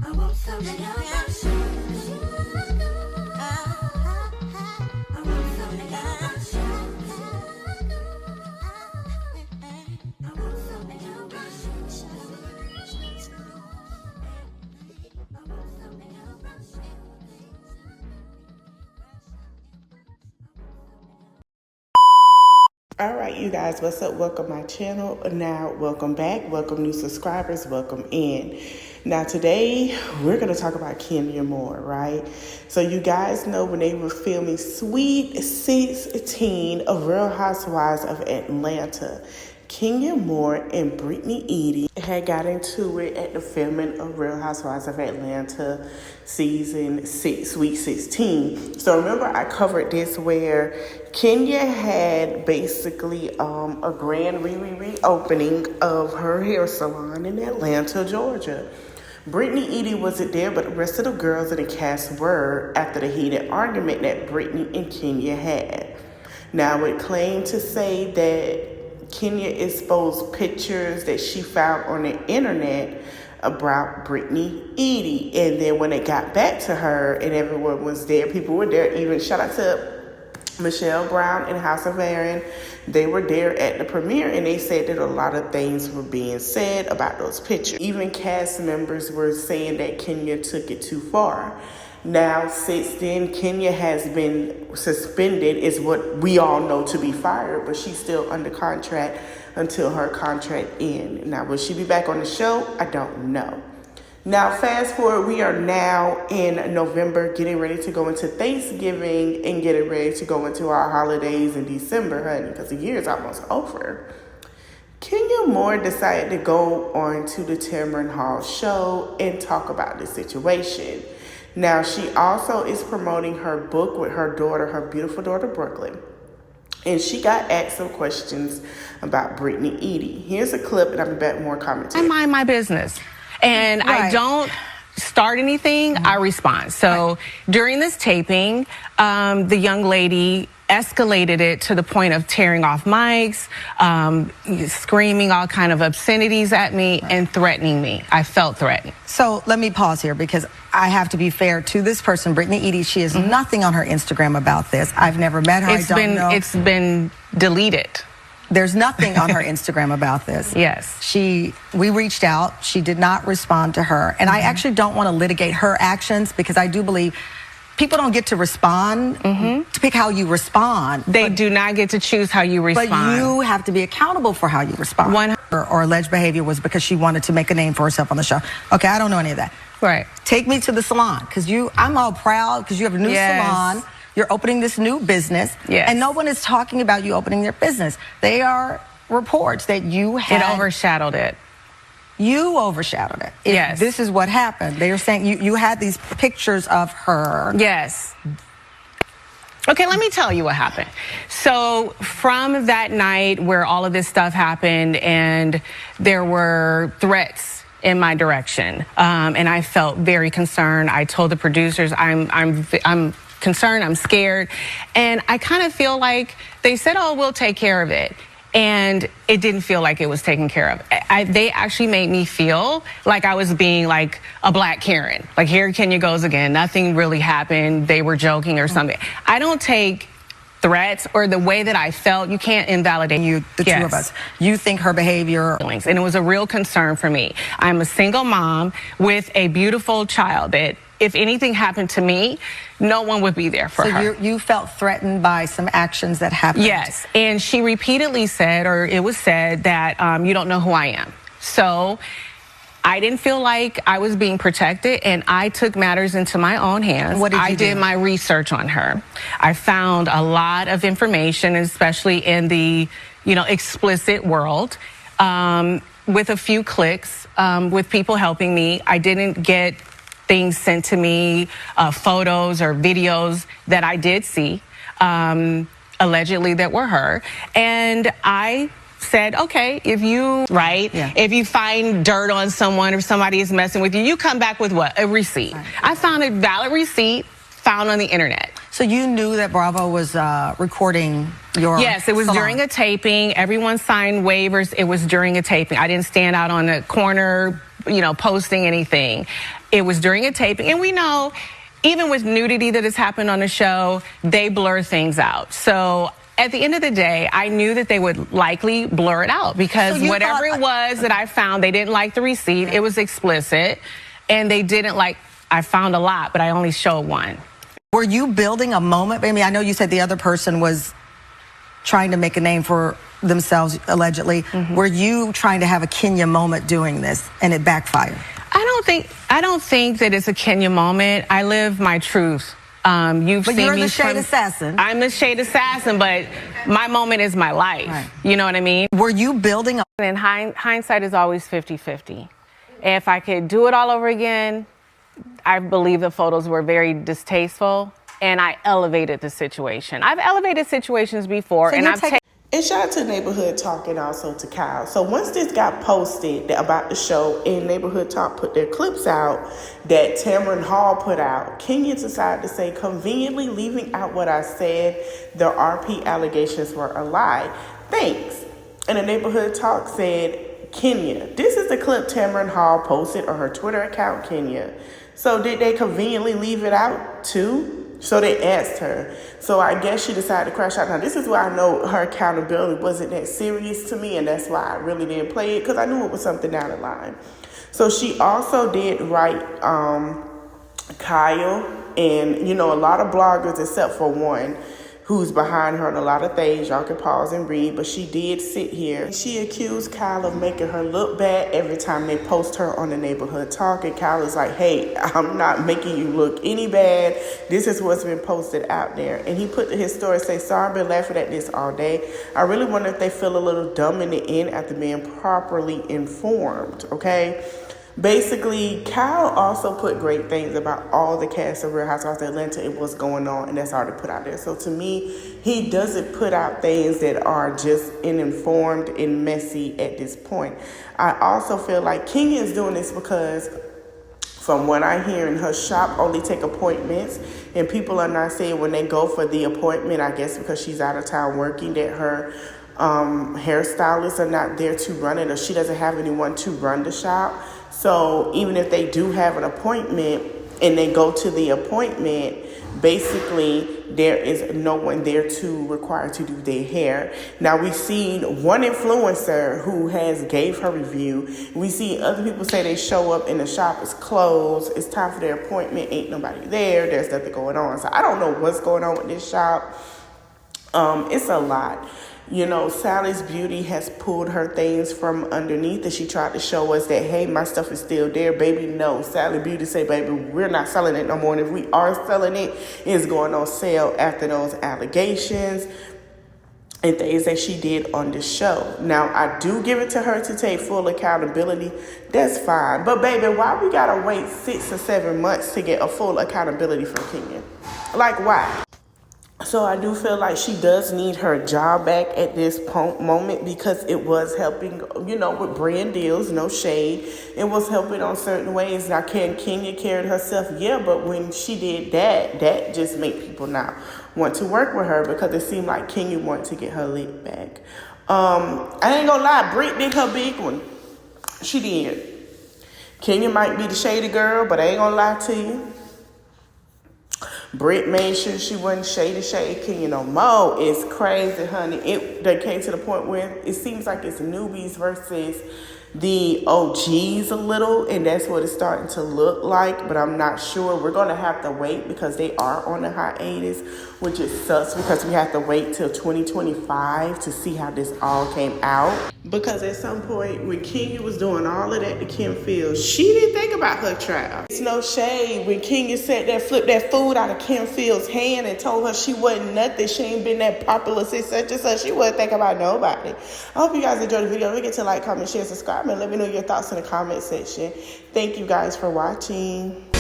All right, you guys, what's up? Welcome to my channel. Now, welcome back. Welcome new subscribers. Welcome in. Now, today, we're going to talk about Kenya Moore, right? So, you guys know when they were filming Sweet 16 of Real Housewives of Atlanta, Kenya Moore and Brittany Edie had got into it at the filming of Real Housewives of Atlanta season 6, week 16. So remember I covered this where Kenya had basically a grand reopening of her hair salon in Atlanta, Georgia. Brittany Edie wasn't there, but the rest of the girls in the cast were after the heated argument that Brittany and Kenya had. Now it claimed to say that Kenya exposed pictures that she found on the internet about Brittany Edie. And then when it got back to her and everyone was there, people were there, even shout out to Michelle Brown and House of Aaron. They were there at the premiere and they said that a lot of things were being said about those pictures. Even cast members were saying that Kenya took it too far. Now, since then, Kenya has been suspended, is what we all know to be fired, but she's still under contract until her contract ends. Now, will she be back on the show? I don't know. Now, fast forward, we are now in November, getting ready to go into Thanksgiving and getting ready to go into our holidays in December, honey, because the year is almost over. Kenya Moore decided to go on to the Tamaron Hall show and talk about the situation. Now, she also is promoting her book with her daughter, her beautiful daughter, Brooklyn. And she got asked some questions about Brittany Edie. Here's a clip, and I'll be back with more commentary. I mind my business. And I don't start anything, I respond. So during this taping, the young lady escalated it to the point of tearing off mics, screaming all kind of obscenities at me and threatening me. I felt threatened. So let me pause here because I have to be fair to this person, Brittany Edie. She has nothing on her Instagram about this. I've never met her. I don't know. It's been deleted. There's nothing on her Instagram about this. Yes. We reached out. She did not respond to her. And I actually don't want to litigate her actions because I do believe people don't get to respond, to pick how you respond. They do not get to choose how you respond. But you have to be accountable for how you respond. Or alleged behavior was because she wanted to make a name for herself on the show. Okay, I don't know any of that. Right. Take me to the salon because I'm all proud because you have a new salon. You're opening this new business, and no one is talking about you opening their business. They are reports that you had. It overshadowed it. You overshadowed it. Yes. This is what happened. They are saying you had these pictures of her. Yes. Okay, let me tell you what happened. So from that night where all of this stuff happened and there were threats in my direction, and I felt very concerned. I told the producers I'm concerned, I'm scared, and I kind of feel like they said, oh, we'll take care of it. And it didn't feel like it was taken care of. They actually made me feel like I was being like a black Karen. Like, here Kenya goes again. Nothing really happened. They were joking or something. I don't take threats or the way that I felt. You can't invalidate the two of us. You think her behavior. And it was a real concern for me. I'm a single mom with a beautiful child that if anything happened to me, no one would be there for her. So you felt threatened by some actions that happened? Yes, and she repeatedly said, or it was said, that you don't know who I am. So I didn't feel like I was being protected, and I took matters into my own hands. What did you do? I did my research on her. I found a lot of information, especially in the explicit world, with a few clicks, with people helping me. I didn't get things sent to me, photos or videos that I did see, allegedly that were her. And I said, okay, if you find dirt on someone or somebody is messing with you, you come back with what? A receipt. Right. I found a valid receipt found on the internet. So you knew that Bravo was recording your Yes, it was salon. during a taping. Everyone signed waivers. It was during a taping. I didn't stand out on the corner posting anything. It was during a taping, and we know, even with nudity that has happened on the show, they blur things out. So at the end of the day, I knew that they would likely blur it out because whatever it was that I found, they didn't like the receipt. It was explicit, and they didn't like, I found a lot, but I only showed one. Were you building a moment? I mean, I know you said the other person was trying to make a name for themselves, allegedly. Were you trying to have a Kenya moment doing this, and it backfired? I don't think that it's a Kenya moment. I live my truth. But you're the shade assassin. I'm the shade assassin, but my moment is my life. Right. You know what I mean? Were you building And hindsight is always 50-50. If I could do it all over again, I believe the photos were very distasteful, and I elevated the situation. I've elevated situations before, so and shout out to Neighborhood Talk and also to Kyle. So once this got posted about the show, and Neighborhood Talk put their clips out that Tamaron Hall put out, Kenya decided to say, conveniently leaving out what I said, the RP allegations were a lie. Thanks. And the Neighborhood Talk said, Kenya, this is the clip Tamaron Hall posted on her Twitter account, Kenya. So did they conveniently leave it out too? So they asked her. So I guess she decided to crash out. Now, this is why I know her accountability wasn't that serious to me, and that's why I really didn't play it, because I knew it was something down the line. So she also did write Kyle and, a lot of bloggers, except for one, who's behind her on a lot of things. Y'all can pause and read, but she did sit here. She accused Kyle of making her look bad every time they post her on the Neighborhood Talk, and Kyle is like, hey, I'm not making you look any bad. This is what's been posted out there. And he put his story, say, sorry, I've been laughing at this all day. I really wonder if they feel a little dumb in the end after being properly informed, okay? Basically, Kyle also put great things about all the cast of Real Housewives of Atlanta and what's going on, and that's already put out there. So to me, he doesn't put out things that are just uninformed and messy at this point. I also feel like Kenya is doing this because, from what I hear, in her shop only take appointments, and people are not saying when they go for the appointment, I guess because she's out of town working, that her hairstylists are not there to run it, or she doesn't have anyone to run the shop. So even if they do have an appointment and they go to the appointment, basically there is no one there to require to do their hair. Now, we've seen one influencer who has gave her review. We see other people say they show up and the shop is closed. It's time for their appointment. Ain't nobody there. There's nothing going on. So I don't know what's going on with this shop. It's a lot. Sally's Beauty has pulled her things from underneath, and she tried to show us that, hey, my stuff is still there. Baby, no. Sally Beauty say, baby, we're not selling it no more. And if we are selling it, it's going on sale after those allegations and things that she did on the show. Now, I do give it to her to take full accountability. That's fine. But, baby, why we got to wait 6 or 7 months to get a full accountability from Kenya? Like, why? So I do feel like she does need her job back at this moment, because it was helping, with brand deals, no shade. It was helping on certain ways. Now, can Kenya carry herself? Yeah, but when she did that just made people not want to work with her, because it seemed like Kenya wanted to get her lick back. I ain't gonna lie, Britt did her big one. She did. Kenya might be the shady girl, but I ain't gonna lie to you. Britt made sure she wasn't shady Kenya no more. It's crazy, honey. They came to the point where it seems like it's newbies versus the OGs a little, and that's what it's starting to look like, but I'm not sure. We're going to have to wait because they are on a hiatus, which is sucks, because we have to wait till 2025 to see how this all came out. Because at some point when Kenya was doing all of that to Kim Fields, she didn't think about her trial. It's no shade. When Kenya said that, flipped that food out of Kim Fields' hand and told her she wasn't nothing, she ain't been that popular since such and such, she wasn't thinking about nobody. I hope you guys enjoyed the video. Don't forget to like, comment, share, subscribe, and let me know your thoughts in the comment section. Thank you guys for watching.